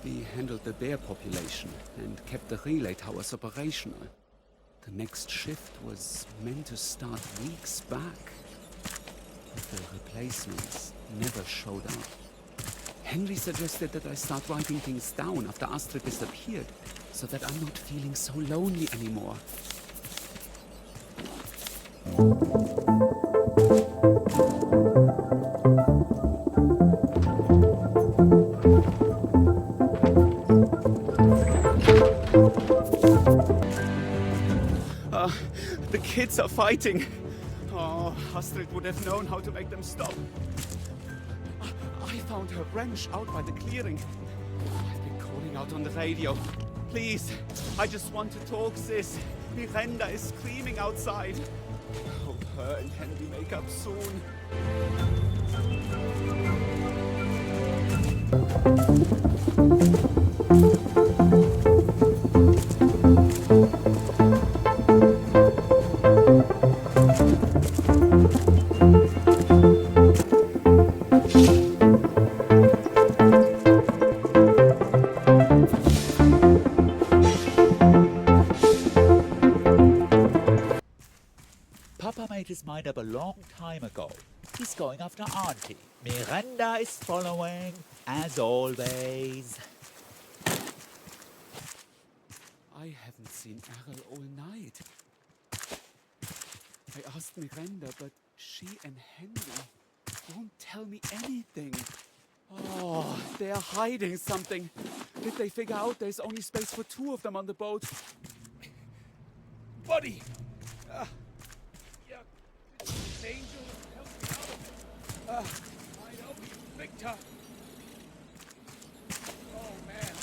We handled the bear population and kept the relay towers operational. The next shift was meant to start weeks back. But the replacements never showed up. Henry suggested that I start writing things down after Astrid disappeared, so that I'm not feeling so lonely anymore. The kids are fighting. Oh, Astrid would have known how to make them stop. I found her wrench out by the clearing. I've been calling out on the radio. Please, I just want to talk, sis. Miranda is screaming outside. Hope her and Henry make up soon. Papa made his mind up a long time ago. He's going after Auntie. Miranda is following, as always. I haven't seen Errol all night. I asked Miranda, but she and Henry won't tell me anything. Oh, they're hiding something. Did they figure out there's only space for 2 of them on the boat? Buddy! Angel, help me out of it. I help you, Victor. Oh, man.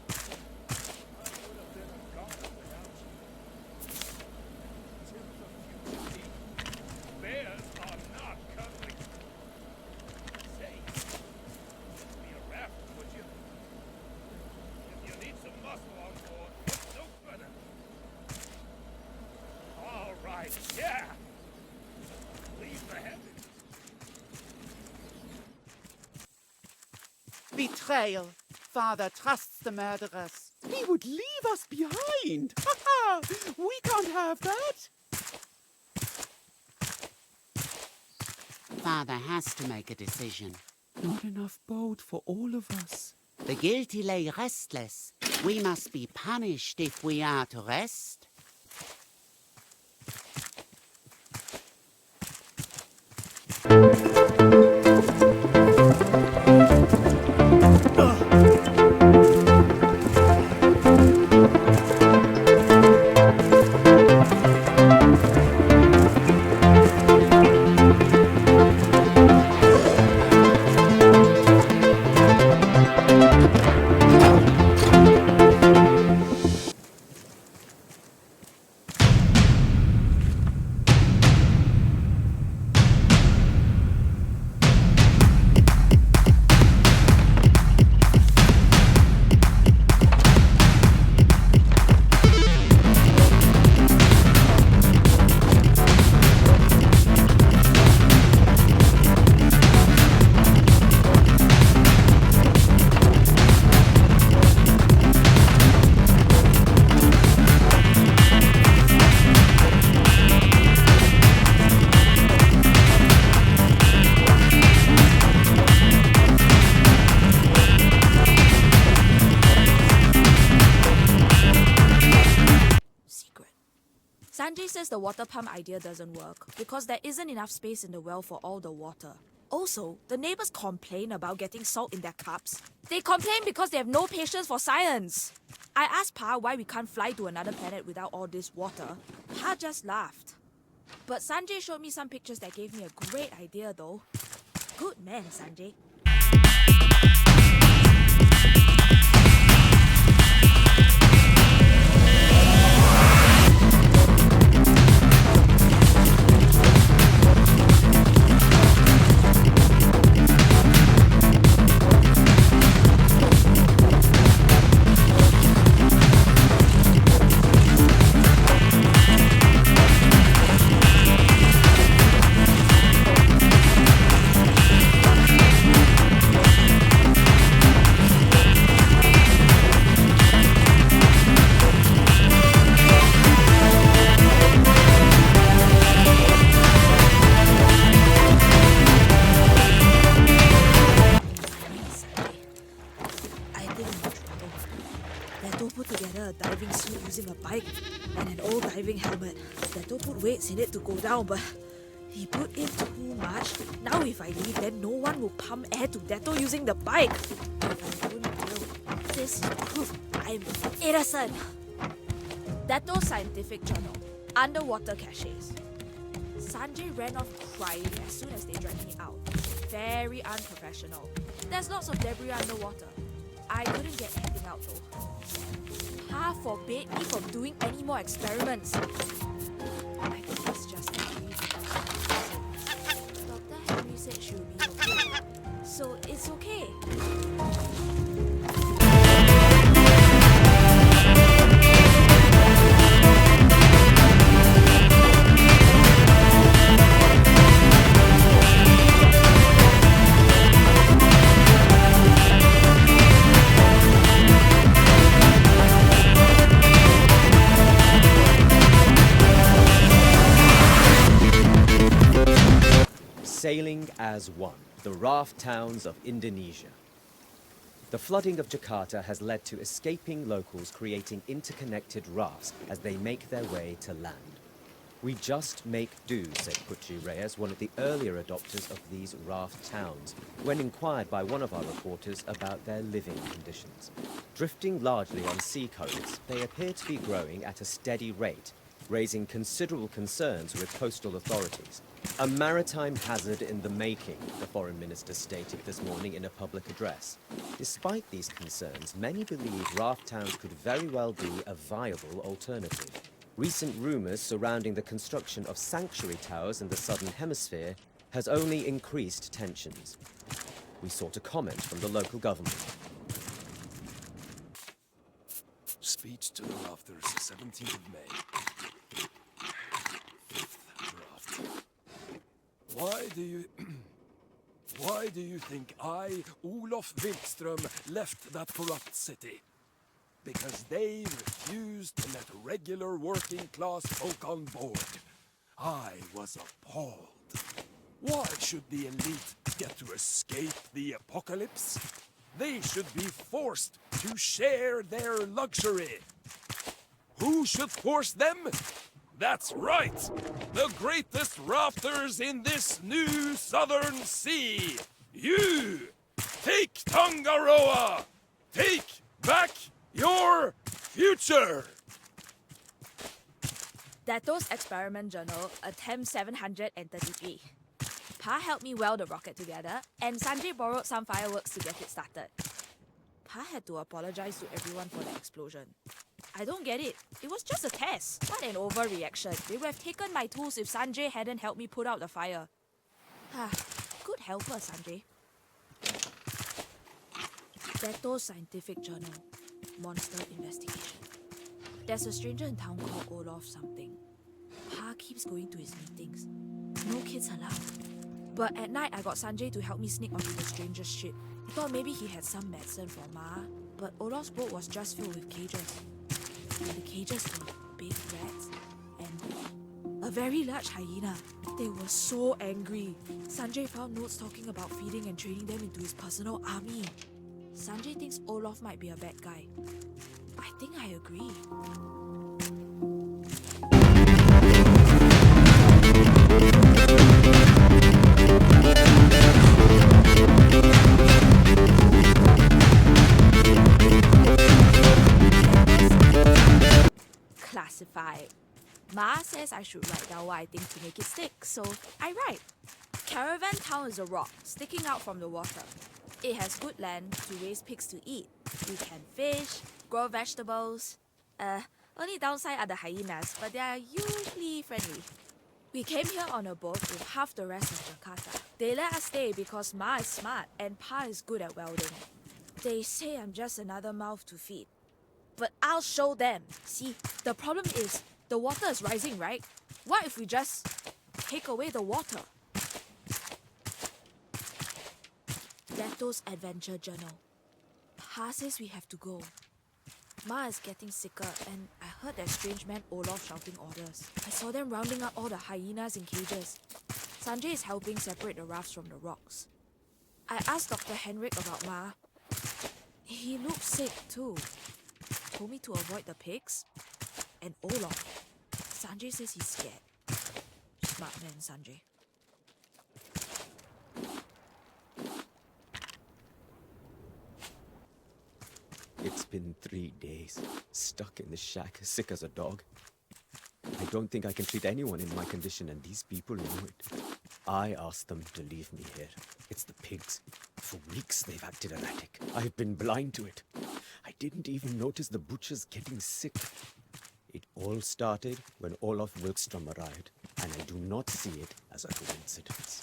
I would have been a goner without you. Tis of beauty. Bears are not cuddling. Say, be a raft, would you? If you need some muscle on board, it's no further. All right, yeah. Betrayal. Father trusts the murderers. He would leave us behind. We can't have that. Father has to make a decision. Not enough boat for all of us. The guilty lay restless. We must be punished if we are to rest. Sanjay says the water pump idea doesn't work because there isn't enough space in the well for all the water. Also, the neighbors complain about getting salt in their cups. They complain because they have no patience for science. I asked Pa why we can't fly to another planet without all this water. Pa just laughed. But Sanjay showed me some pictures that gave me a great idea though. Good man, Sanjay. Detto put together a diving suit using a bike and an old diving helmet. Detto put weights in it to go down, but he put in too much. Now if I leave, then no one will pump air to Detto using the bike. If I don't tell, this is proof I'm innocent. Detto Scientific Journal. Underwater caches. Sanjay ran off crying as soon as they dragged me out. Very unprofessional. There's lots of debris underwater. I couldn't get anything out though. Pa forbade me from doing any more experiments. I think it's just angry because Dr. Henry said she'll be okay. So it's okay. Sailing as one, the raft towns of Indonesia. The flooding of Jakarta has led to escaping locals creating interconnected rafts as they make their way to land. We just make do, said Pucci Reyes, one of the earlier adopters of these raft towns, when inquired by one of our reporters about their living conditions. Drifting largely on sea currents, they appear to be growing at a steady rate, raising considerable concerns with coastal authorities. A maritime hazard in the making, the foreign minister stated this morning in a public address. Despite these concerns, many believe raft towns could very well be a viable alternative. Recent rumours surrounding the construction of sanctuary towers in the southern hemisphere has only increased tensions. We sought a comment from the local government. Speech to the rafters, 17th of May. 5th draft. Why do you think I, Olof Wikström, left that corrupt city? Because they refused to let regular working-class folk on board. I was appalled. Why should the elite get to escape the apocalypse? They should be forced to share their luxury. Who should force them? That's right! The greatest rafters in this new southern sea! You! Take Tangaroa! Take back your future! Detto's Experiment Journal, attempt 733. Pa helped me weld the rocket together, and Sanjay borrowed some fireworks to get it started. Pa had to apologize to everyone for the explosion. I don't get it. It was just a test. What an overreaction. They would have taken my tools if Sanjay hadn't helped me put out the fire. Good helper, Sanjay. Detto Scientific Journal. Monster Investigation. There's a stranger in town called Olaf something. Pa keeps going to his meetings. No kids allowed. But at night, I got Sanjay to help me sneak onto the stranger's ship. I thought maybe he had some medicine for Ma, but Olaf's boat was just filled with cages. And the cages were big rats and a very large hyena. They were so angry. Sanjay found notes talking about feeding and training them into his personal army. Sanjay thinks Olaf might be a bad guy. I think I agree. Classified. Ma says I should write down what I think to make it stick, so I write. Caravan Town is a rock sticking out from the water. It has good land to raise pigs to eat. We can fish, grow vegetables. Only downside are the hyenas, but they are usually friendly. We came here on a boat with half the rest of Jakarta. They let us stay because Ma is smart and Pa is good at welding. They say I'm just another mouth to feed. But I'll show them. See, the problem is, the water is rising, right? What if we just take away the water? Detto's Adventure Journal. Pa says we have to go. Ma is getting sicker, and I heard that strange man Olaf shouting orders. I saw them rounding up all the hyenas in cages. Sanjay is helping separate the rafts from the rocks. I asked Dr. Henrik about Ma. He looks sick too. told me to avoid the pigs. And Olaf. Sanjay says he's scared. Smart man, Sanjay. It's been 3 days, stuck in the shack, sick as a dog. I don't think I can treat anyone in my condition, and these people know it. I asked them to leave me here. It's the pigs. For weeks they've acted erratic. I've been blind to it. I didn't even notice the butchers getting sick. It all started when Olaf Wilkstrom arrived, and I do not see it as a coincidence.